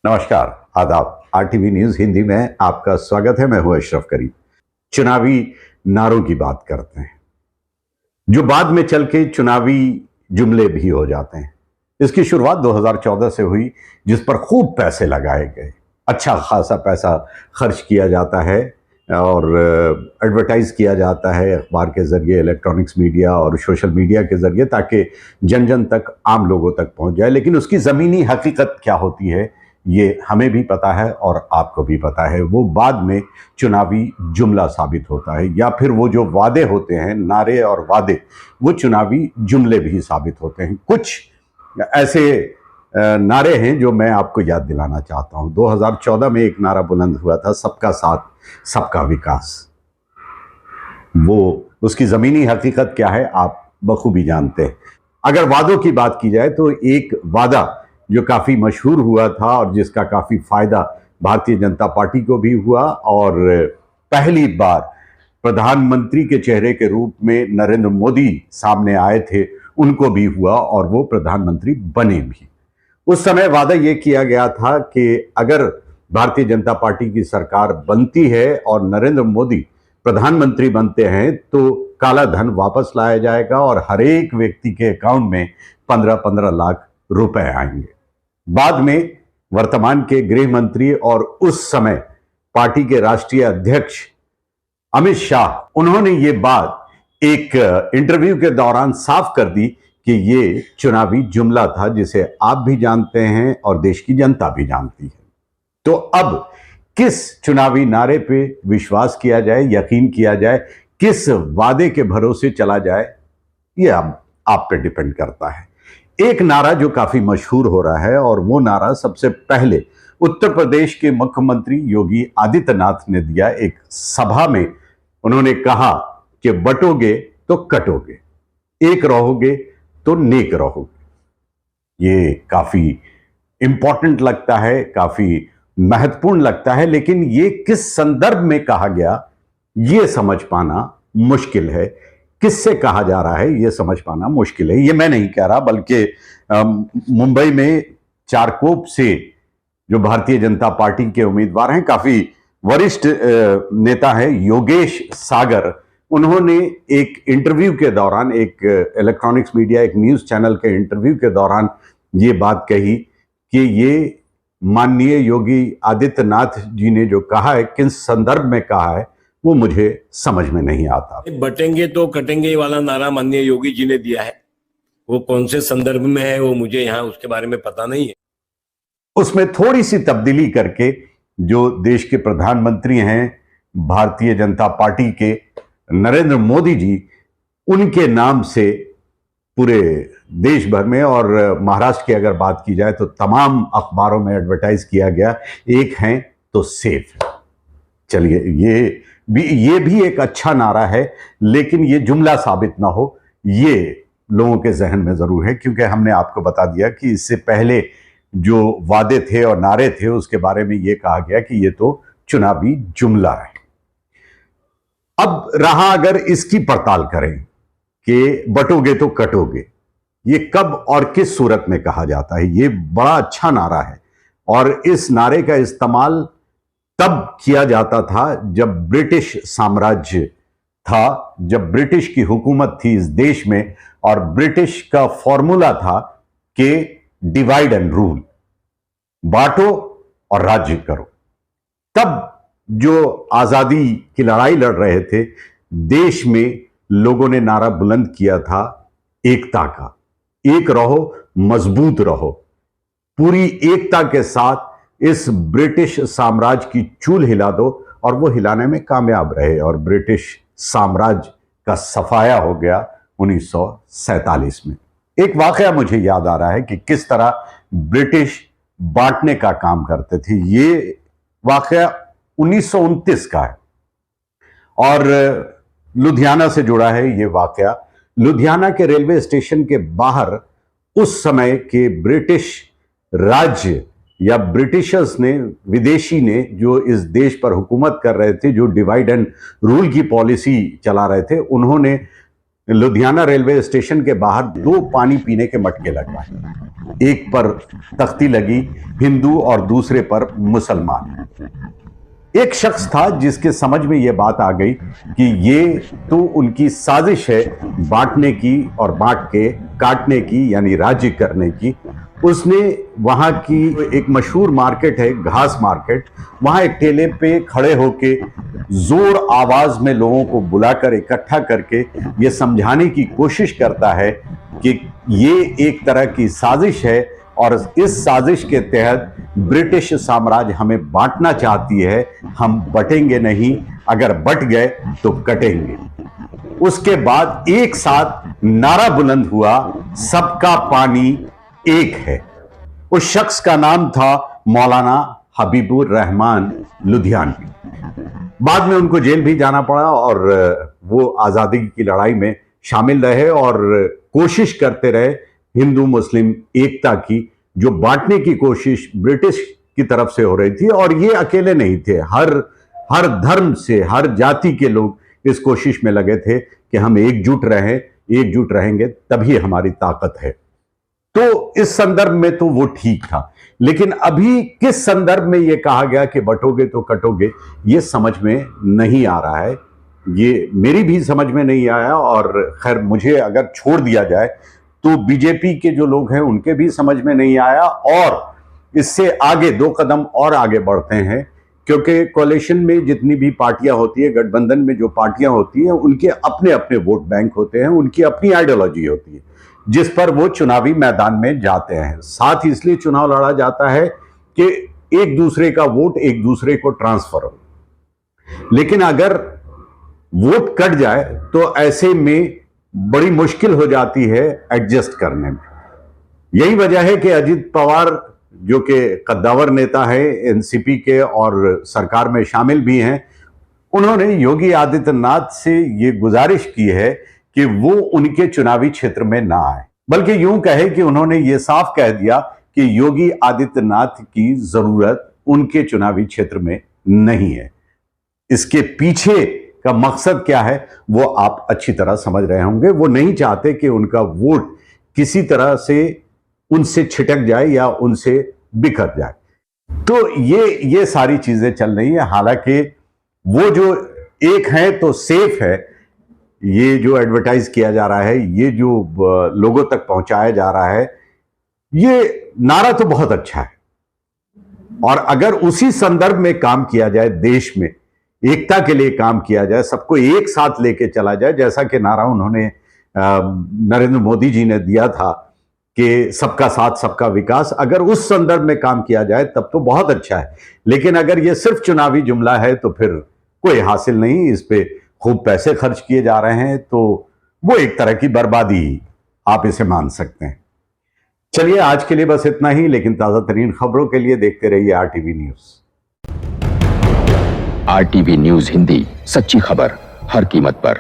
नमस्कार, आदाब। RTV news Hindi में आपका स्वागत है। मैं हूं अशरफ करीम। चुनावी नारों की बात करते हैं जो बाद में चल के चुनावी जुमले भी हो जाते हैं। इसकी शुरुआत 2014 से हुई, जिस पर खूब पैसे लगाए गए, अच्छा खासा पैसा खर्च किया जाता है और एडवर्टाइज किया जाता है अखबार के जरिए, इलेक्ट्रॉनिक्स मीडिया और सोशल मीडिया के जरिए, ताकि जन जन तक, आम लोगों तक पहुंच जाए। लेकिन उसकी ज़मीनी हकीकत क्या होती है ये हमें भी पता है और आपको भी पता है। वो बाद में चुनावी जुमला साबित होता है, या फिर वो जो वादे होते हैं, नारे और वादे, वो चुनावी जुमले भी साबित होते हैं। कुछ ऐसे नारे हैं जो मैं आपको याद दिलाना चाहता हूं। 2014 में एक नारा बुलंद हुआ था, सबका साथ सबका विकास। वो उसकी ज़मीनी हकीकत क्या है आप बखूबी जानते हैं। अगर वादों की बात की जाए तो एक वादा जो काफ़ी मशहूर हुआ था और जिसका काफ़ी फ़ायदा भारतीय जनता पार्टी को भी हुआ, और पहली बार प्रधानमंत्री के चेहरे के रूप में नरेंद्र मोदी सामने आए थे, उनको भी हुआ और वो प्रधानमंत्री बने भी। उस समय वादा ये किया गया था कि अगर भारतीय जनता पार्टी की सरकार बनती है और नरेंद्र मोदी प्रधानमंत्री बनते हैं तो काला धन वापस लाया जाएगा और हर एक व्यक्ति के अकाउंट में 15-15 लाख रुपए आएंगे। बाद में वर्तमान के गृह मंत्री और उस समय पार्टी के राष्ट्रीय अध्यक्ष अमित शाह, उन्होंने ये बात एक इंटरव्यू के दौरान साफ कर दी कि ये चुनावी जुमला था, जिसे आप भी जानते हैं और देश की जनता भी जानती है। तो अब किस चुनावी नारे पे विश्वास किया जाए, यकीन किया जाए, किस वादे के भरोसे चला जाए, ये अब आप पे डिपेंड करता है। एक नारा जो काफी मशहूर हो रहा है, और वो नारा सबसे पहले उत्तर प्रदेश के मुख्यमंत्री योगी आदित्यनाथ ने दिया। एक सभा में उन्होंने कहा कि बटोगे तो कटोगे, एक रहोगे तो नेक रहोगे। ये काफी इंपॉर्टेंट लगता है, काफी महत्वपूर्ण लगता है, लेकिन ये किस संदर्भ में कहा गया ये समझ पाना मुश्किल है। किससे कहा जा रहा है ये समझ पाना मुश्किल है। ये मैं नहीं कह रहा, बल्कि मुंबई में चारकोप से जो भारतीय जनता पार्टी के उम्मीदवार हैं, काफी वरिष्ठ नेता है योगेश सागर, उन्होंने एक इंटरव्यू के दौरान, एक इलेक्ट्रॉनिक्स मीडिया, एक न्यूज चैनल के इंटरव्यू के दौरान ये बात कही कि ये माननीय योगी आदित्यनाथ जी ने जो कहा है, किस संदर्भ में कहा है, वो मुझे समझ में नहीं आता। बटेंगे तो कटेंगे वाला नारा माननीय योगी जी ने दिया है, वो कौन से संदर्भ में है वो मुझे यहाँ उसके बारे में पता नहीं है। उसमें थोड़ी सी तब्दीली करके जो देश के प्रधानमंत्री हैं भारतीय जनता पार्टी के, नरेंद्र मोदी जी, उनके नाम से पूरे देश भर में और महाराष्ट्र की अगर बात की जाए तो तमाम अखबारों में एडवर्टाइज किया गया, एक हैं तो सेफ है। चलिए, ये भी एक अच्छा नारा है, लेकिन ये जुमला साबित ना हो ये लोगों के जहन में जरूर है, क्योंकि हमने आपको बता दिया कि इससे पहले जो वादे थे और नारे थे उसके बारे में ये कहा गया कि ये तो चुनावी जुमला है। अब रहा अगर इसकी पड़ताल करें कि बटोगे तो कटोगे, ये कब और किस सूरत में कहा जाता है, ये बड़ा अच्छा नारा है। और इस नारे का इस्तेमाल तब किया जाता था जब ब्रिटिश साम्राज्य था, जब ब्रिटिश की हुकूमत थी इस देश में, और ब्रिटिश का फॉर्मूला था कि डिवाइड एंड रूल, बांटो और राज्य करो। तब जो आजादी की लड़ाई लड़ रहे थे देश में, लोगों ने नारा बुलंद किया था एकता का, एक रहो, मजबूत रहो। पूरी एकता के साथ इस ब्रिटिश साम्राज्य की चूल हिला दो, और वो हिलाने में कामयाब रहे, और ब्रिटिश साम्राज्य का सफाया हो गया 1947 में। एक वाकया मुझे याद आ रहा है कि किस तरह ब्रिटिश बांटने का काम करते थे। ये वाकया 1929 का है और लुधियाना से जुड़ा है ये वाकया। लुधियाना के रेलवे स्टेशन के बाहर उस समय के ब्रिटिश राज्य या ब्रिटिशर्स ने, विदेशी ने, जो इस देश पर हुकूमत कर रहे थे, जो डिवाइड एंड रूल की पॉलिसी चला रहे थे, उन्होंने लुधियाना रेलवे स्टेशन के बाहर 2 पानी पीने के मटके लगवाए। एक पर तख्ती लगी हिंदू और दूसरे पर मुसलमान। एक शख्स था जिसके समझ में यह बात आ गई कि ये तो उनकी साजिश है बांटने की और बांट के काटने की, यानी राज्य करने की। उसने वहां की एक मशहूर मार्केट है, घास मार्केट, वहां एक ठेले पे खड़े होके जोर आवाज में लोगों को बुलाकर इकट्ठा करके ये समझाने की कोशिश करता है कि ये एक तरह की साजिश है और इस साजिश के तहत ब्रिटिश साम्राज्य हमें बांटना चाहती है। हम बटेंगे नहीं, अगर बट गए तो कटेंगे। उसके बाद एक साथ नारा बुलंद हुआ, सबका पानी एक है। उस शख्स का नाम था मौलाना हबीबुर रहमान लुधियानवी। बाद में उनको जेल भी जाना पड़ा और वो आजादी की लड़ाई में शामिल रहे और कोशिश करते रहे हिंदू मुस्लिम एकता की, जो बांटने की कोशिश ब्रिटिश की तरफ से हो रही थी। और ये अकेले नहीं थे, हर धर्म से, हर जाति के लोग इस कोशिश में लगे थे कि हम एकजुट रहें, एकजुट रहेंगे तभी हमारी ताकत है। तो इस संदर्भ में तो वो ठीक था, लेकिन अभी किस संदर्भ में ये कहा गया कि बटोगे तो कटोगे, ये समझ में नहीं आ रहा है। ये मेरी भी समझ में नहीं आया और खैर मुझे अगर छोड़ दिया जाए तो बीजेपी के जो लोग हैं उनके भी समझ में नहीं आया। और इससे आगे 2 कदम और आगे बढ़ते हैं, क्योंकि कोalition में जितनी भी पार्टियां होती है, गठबंधन में जो पार्टियां होती हैं, उनके अपने अपने वोट बैंक होते हैं, उनकी अपनी आइडियोलॉजी होती है जिस पर वो चुनावी मैदान में जाते हैं। साथ ही इसलिए चुनाव लड़ा जाता है कि एक दूसरे का वोट एक दूसरे को ट्रांसफर हो। लेकिन अगर वोट कट जाए तो ऐसे में बड़ी मुश्किल हो जाती है एडजस्ट करने में। यही वजह है कि अजित पवार, जो कि कद्दावर नेता है एनसीपी के और सरकार में शामिल भी हैं, उन्होंने योगी आदित्यनाथ से ये गुजारिश की है कि वो उनके चुनावी क्षेत्र में ना आए। बल्कि यूं कहे कि उन्होंने ये साफ कह दिया कि योगी आदित्यनाथ की जरूरत उनके चुनावी क्षेत्र में नहीं है। इसके पीछे का मकसद क्या है वो आप अच्छी तरह समझ रहे होंगे। वो नहीं चाहते कि उनका वोट किसी तरह से उनसे छिटक जाए या उनसे बिखर जाए। तो ये सारी चीजें चल रही है। हालांकि वो जो एक है तो सेफ है, ये जो एडवर्टाइज किया जा रहा है, ये जो लोगों तक पहुंचाया जा रहा है, ये नारा तो बहुत अच्छा है। और अगर उसी संदर्भ में काम किया जाए, देश में एकता के लिए काम किया जाए, सबको एक साथ लेके चला जाए, जैसा कि नारा उन्होंने नरेंद्र मोदी जी ने दिया था कि सबका साथ सबका विकास, अगर उस संदर्भ में काम किया जाए तब तो बहुत अच्छा है। लेकिन अगर ये सिर्फ चुनावी जुमला है तो फिर कोई हासिल नहीं, इस पे खूब पैसे खर्च किए जा रहे हैं, तो वो एक तरह की बर्बादी आप इसे मान सकते हैं। चलिए आज के लिए बस इतना ही, लेकिन ताजा तरीन खबरों के लिए देखते रहिए RTV news. RTV news Hindi, सच्ची खबर हर कीमत पर।